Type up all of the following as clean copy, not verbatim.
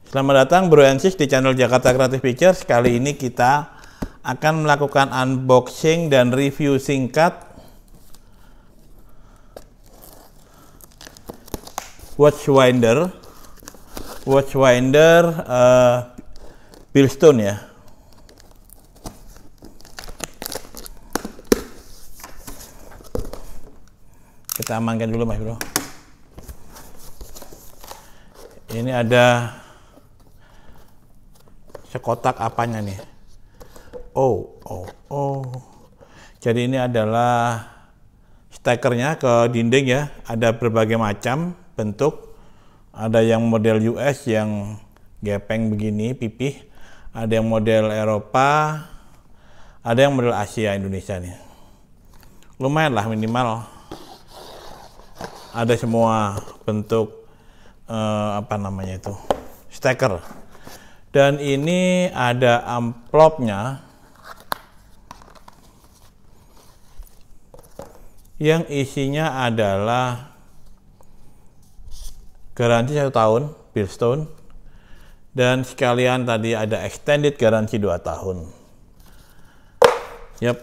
Selamat datang Bro and Sis di channel Jakarta Creative Pictures. Kali ini kita akan melakukan unboxing dan review singkat Watchwinder Bilstone ya. Kita amankan dulu Mas Bro. Ini ada sekotak apanya nih? Oh. Jadi ini adalah stekernya ke dinding ya. Ada berbagai macam bentuk. Ada yang model US yang gepeng begini, pipih. Ada yang model Eropa. Ada yang model Asia Indonesia nih. Lumayan lah minimal. Ada semua bentuk steker. Dan ini ada amplopnya yang isinya adalah garansi 1 tahun Bilstone, dan sekalian tadi ada extended garansi 2 tahun. Yap,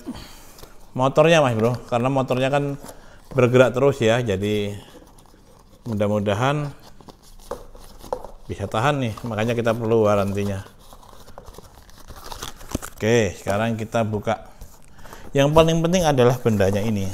motornya Mas Bro, karena motornya kan bergerak terus ya, jadi mudah-mudahan bisa tahan nih, makanya kita perlu warantinya. Oke, sekarang kita buka. Yang paling penting adalah bendanya ini.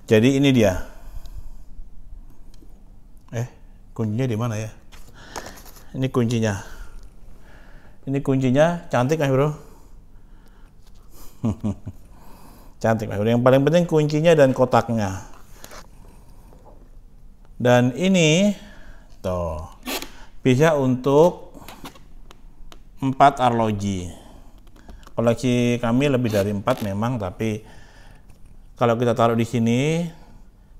Jadi ini dia. Kuncinya di mana ya? Ini kuncinya. Ini kuncinya, cantik Mas Bro. Cantik Mas Bro. Yang paling penting kuncinya dan kotaknya. Dan ini tuh bisa untuk 4 arloji. Koleksi kami lebih dari 4 memang, tapi kalau kita taruh di sini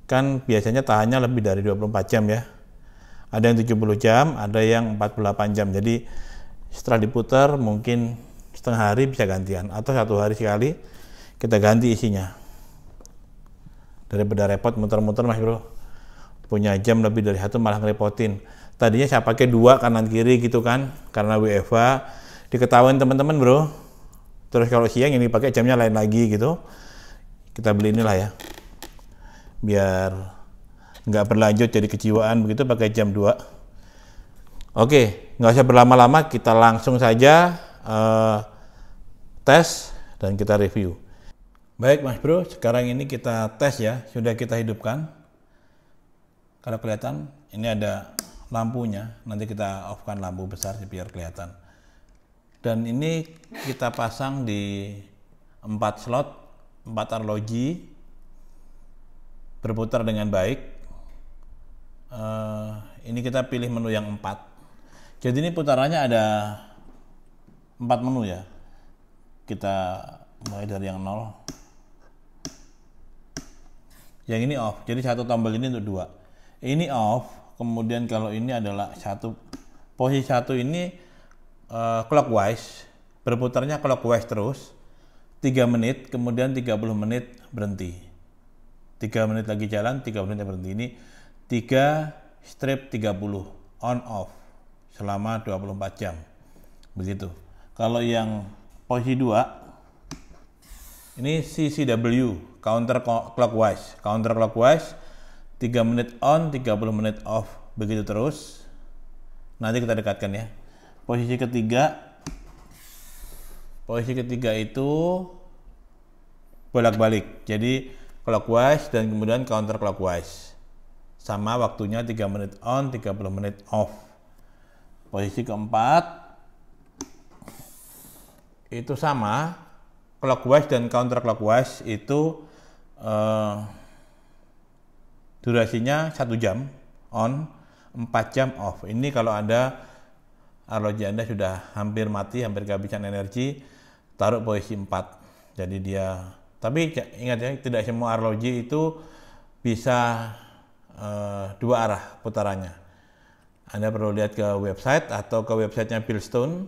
kan biasanya tahannya lebih dari 24 jam ya. Ada yang 70 jam, ada yang 48 jam. Jadi setelah diputar mungkin setengah hari bisa gantian, atau 1 hari sekali kita ganti isinya. Daripada repot muter-muter Mas Bro. Punya jam lebih dari 1 malah ngerepotin. Tadinya saya pakai 2 kanan kiri gitu kan, karena WFH diketahuin teman-teman Bro. Terus kalau siang ini pakai jamnya lain lagi gitu. Kita beli inilah ya, biar nggak berlanjut jadi kejiwaan begitu pakai jam 2. Oke, nggak usah berlama-lama, kita langsung saja tes dan kita review. Baik Mas Bro, sekarang ini kita tes ya, sudah kita hidupkan. Kalau kelihatan, ini ada lampunya, nanti kita off-kan lampu besar biar kelihatan. Dan ini kita pasang di 4 slot, 4 arloji, berputar dengan baik. Ini kita pilih menu yang 4. Jadi ini putarannya ada 4 menu ya. Kita mulai dari yang 0. Yang ini off, jadi 1 tombol ini untuk 2. Ini off, kemudian kalau ini adalah 1. Posisi 1 ini clockwise, berputarnya clockwise terus. 3 menit, kemudian 30 menit berhenti. 3 menit lagi jalan, 3 menit berhenti. Ini 3 strip 30 on off selama 24 jam. Begitu. Kalau yang posisi 2 ini CCW, counter clockwise. 3 menit on, 30 menit off. Begitu terus. Nanti kita dekatkan ya. Posisi ketiga itu bolak-balik, jadi clockwise dan kemudian counter clockwise, sama waktunya 3 menit on, 30 menit off. Posisi keempat itu sama, clockwise dan counter clockwise itu durasinya 1 jam on, 4 jam off. Ini kalau ada arloji Anda sudah hampir mati, hampir kehabisan energi, taruh posisi 4. Jadi dia Tapi ingat ya, tidak semua arloji itu bisa dua arah putarannya. Anda perlu lihat ke website atau ke websitenya Bilstone.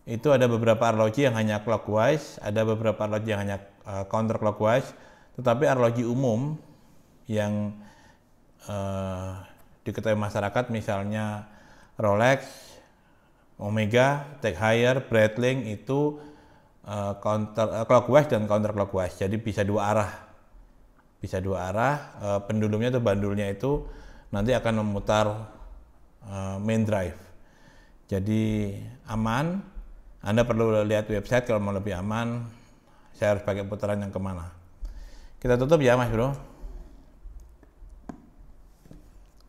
Itu ada beberapa arloji yang hanya clockwise, ada beberapa arloji yang hanya counterclockwise. Tetapi arloji umum yang diketahui masyarakat, misalnya Rolex, Omega, Tag Heuer, Breitling itu clockwise dan counterclockwise. Jadi bisa dua arah. Bisa dua arah. Pendulumnya atau bandulnya itu nanti akan memutar main drive. Jadi aman. Anda perlu lihat website kalau mau lebih aman. Saya harus pakai putaran yang kemana. Kita tutup ya Mas Bro.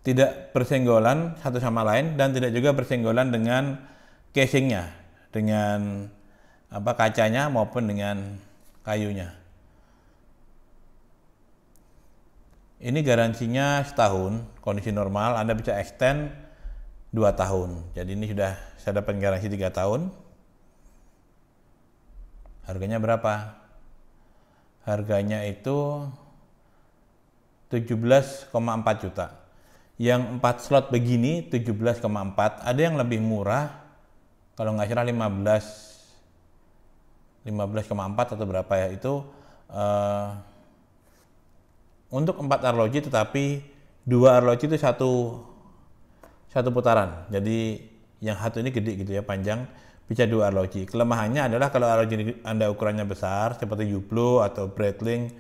Tidak bersenggolan satu sama lain dan tidak juga bersenggolan dengan casingnya, dengan kacanya maupun dengan kayunya. Ini garansinya setahun, kondisi normal. Anda bisa extend 2 tahun. Jadi ini sudah saya dapat garansi 3 tahun. Harganya berapa? Harganya itu 17,4 juta. Yang 4 slot begini 17,4. Ada yang lebih murah, kalau nggak salah 15,4 atau berapa ya, itu untuk 4 arloji, tetapi 2 arloji itu satu putaran. Jadi yang satu ini gede gitu ya, panjang, bisa 2 arloji. Kelemahannya adalah kalau arloji Anda ukurannya besar seperti Hublot atau Breitling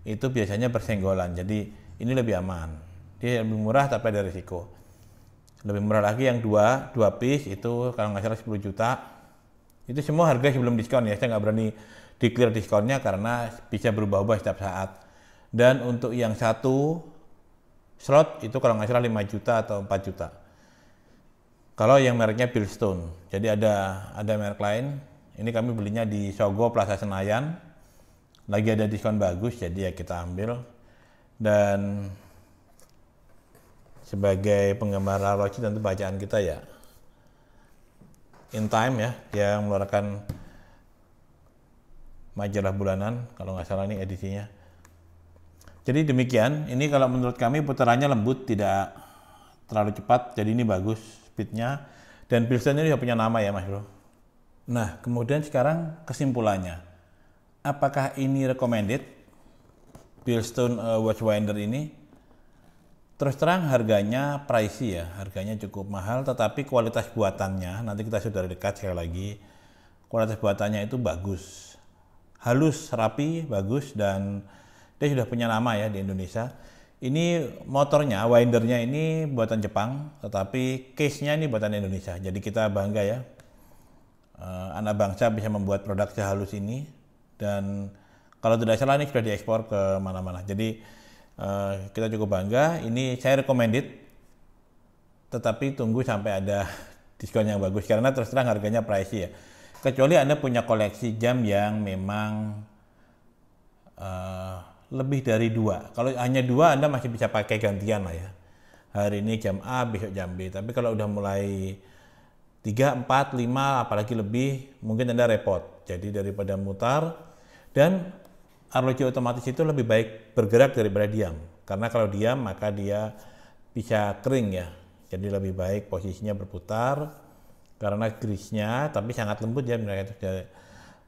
itu biasanya bersenggolan. Jadi ini lebih aman. Dia lebih murah tapi ada risiko. Lebih murah lagi yang 2 piece itu kalau nggak salah 10 juta. Itu semua harga sebelum diskon ya. Saya nggak berani declare diskonnya karena bisa berubah-ubah setiap saat. Dan untuk yang 1 slot itu kalau nggak salah 5 juta atau 4 juta. Kalau yang mereknya Bilstone, jadi ada merek lain. Ini kami belinya di Sogo Plaza Senayan. Lagi ada diskon bagus, jadi ya kita ambil. Dan sebagai penggemar arloji tentu bacaan kita ya In Time ya, yang mengeluarkan majalah bulanan, kalau nggak salah ini edisinya. Jadi demikian. Ini kalau menurut kami putarannya lembut, tidak terlalu cepat, jadi ini bagus speednya. Dan Bilstone ini sudah punya nama ya Mas Bro. Nah kemudian sekarang kesimpulannya, apakah ini recommended Bilstone Watchwinder ini? Terus terang harganya pricey ya, harganya cukup mahal, tetapi kualitas buatannya, nanti kita sudah dekat sekali lagi, kualitas buatannya itu bagus, halus, rapi, bagus, dan dia sudah punya nama ya di Indonesia. Ini motornya, windernya ini buatan Jepang, tetapi case-nya ini buatan Indonesia. Jadi kita bangga ya, anak bangsa bisa membuat produk sehalus ini. Dan kalau tidak salah ini sudah diekspor ke mana-mana. Jadi kita cukup bangga. Ini saya recommended, tetapi tunggu sampai ada diskon yang bagus. Karena terus terang harganya pricey ya. Kecuali Anda punya koleksi jam yang memang lebih dari 2. Kalau hanya 2 Anda masih bisa pakai gantian lah ya. Hari ini jam A, besok jam B. Tapi kalau udah mulai 3, 4, 5, apalagi lebih, mungkin Anda repot. Jadi daripada mutar, dan arloji otomatis itu lebih baik bergerak daripada diam. Karena kalau diam maka dia bisa kering ya. Jadi lebih baik posisinya berputar karena grease-nya tapi sangat lembut ya, mereka itu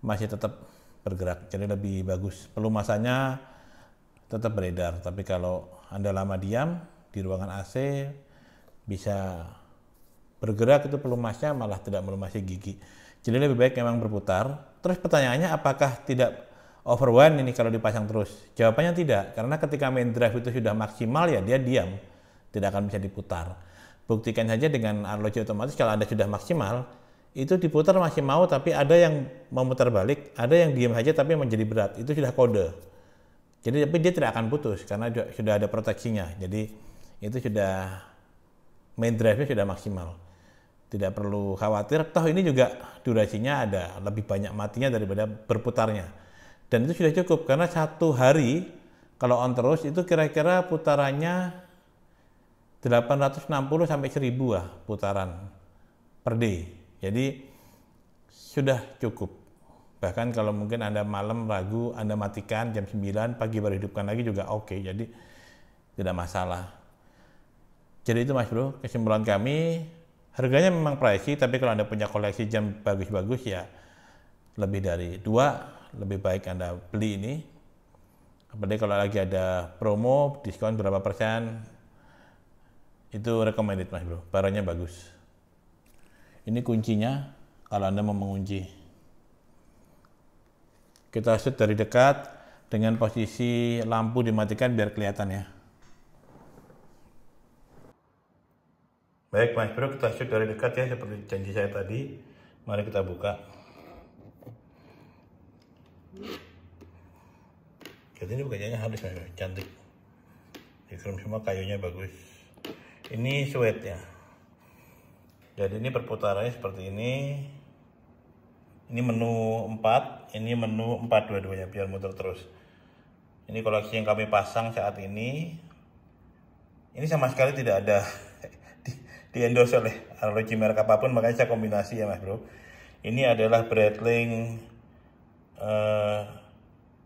masih tetap bergerak. Jadi lebih bagus. Pelumasannya tetap beredar, tapi kalau Anda lama diam di ruangan AC bisa bergerak, itu pelumasnya malah tidak melumasi gigi. Jadi lebih baik memang berputar. Terus pertanyaannya, apakah tidak overwind ini kalau dipasang terus? Jawabannya tidak, karena ketika main drive itu sudah maksimal ya dia diam, tidak akan bisa diputar. Buktikan saja dengan arloji otomatis, kalau Anda sudah maksimal itu diputar masih mau, tapi ada yang memutar balik, ada yang diam saja tapi menjadi berat, itu sudah kode. Jadi tapi dia tidak akan putus karena sudah ada proteksinya. Jadi itu sudah main drive-nya sudah maksimal. Tidak perlu khawatir. Toh ini juga durasinya ada lebih banyak matinya daripada berputarnya. Dan itu sudah cukup karena 1 hari kalau on terus itu kira-kira putarannya 860 sampai 1000 lah putaran per day. Jadi sudah cukup Bahkan kalau mungkin Anda malam ragu, Anda matikan jam 9, pagi baru hidupkan lagi juga oke. Jadi tidak masalah. Jadi itu Mas Bro, kesimpulan kami, harganya memang pricey, tapi kalau Anda punya koleksi jam bagus-bagus ya lebih dari 2, lebih baik Anda beli ini. Apalagi kalau lagi ada promo, diskon berapa persen, itu recommended Mas Bro, barangnya bagus. Ini kuncinya kalau Anda mau mengunci. Kita shoot dari dekat dengan posisi lampu dimatikan biar kelihatan ya. Baik Mas Bro, kita shoot dari dekat ya seperti janji saya tadi. Mari kita buka. Jadi ini bukanya halus Mas Bro, cantik. Dikrim semua, kayunya bagus. Ini sweat ya. Jadi ini perputarannya seperti ini. Ini menu 4, ini menu 4 dua-duanya biar muter terus. Ini koleksi yang kami pasang saat ini. Ini sama sekali tidak ada di endorse oleh arloji merek apapun, makanya saya kombinasi ya Mas Bro. Ini adalah Breitling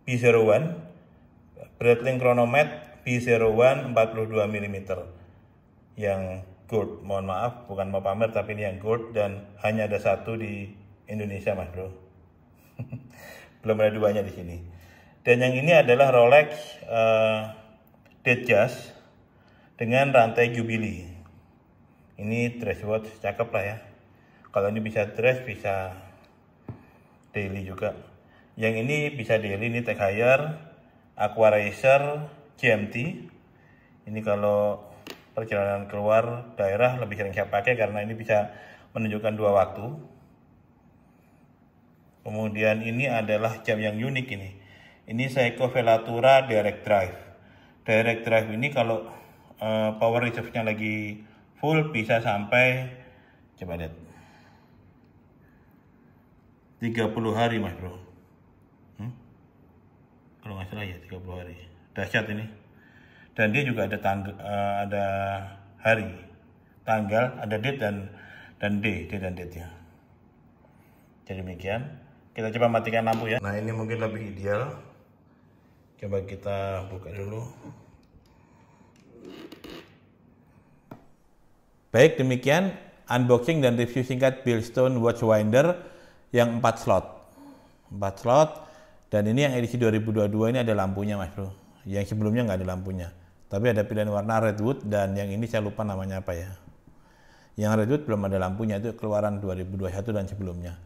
B01, Breitling Chronomet B01 42 mm yang gold. Mohon maaf, bukan mau pamer, tapi ini yang gold dan hanya ada satu di Indonesia Mas Bro. Belum ada duanya di sini. Dan yang ini adalah Rolex Datejust dengan rantai Jubilee. Ini dress watch, cakep lah ya. Kalau ini bisa dress, bisa daily juga. Yang ini bisa daily, ini Tag Heuer, Aqua Racer, GMT. Ini kalau perjalanan keluar daerah lebih sering saya pakai karena ini bisa menunjukkan 2 waktu. Kemudian ini adalah jam yang unik ini. Ini Seiko Velatura Direct Drive. Direct Drive ini kalau power reserve-nya lagi full bisa sampai, coba lihat, 30 hari Mas Bro. Kalau nggak salah ya 30 hari. Dahsyat ini. Dan dia juga ada ada hari, tanggal, ada date dan date dan date-nya. Jadi demikian. Kita coba matikan lampu ya. Nah ini mungkin lebih ideal. Coba kita buka dulu. Baik, demikian unboxing dan review singkat Bilstone Watchwinder yang 4 slot. 4 slot. Dan ini yang edisi 2022 ini ada lampunya Mas Bro. Yang sebelumnya nggak ada lampunya. Tapi ada pilihan warna redwood dan yang ini saya lupa namanya apa ya. Yang redwood belum ada lampunya, itu keluaran 2021 dan sebelumnya.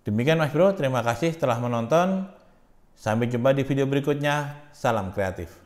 Demikian Mas Bro, terima kasih telah menonton. Sampai jumpa di video berikutnya. Salam kreatif.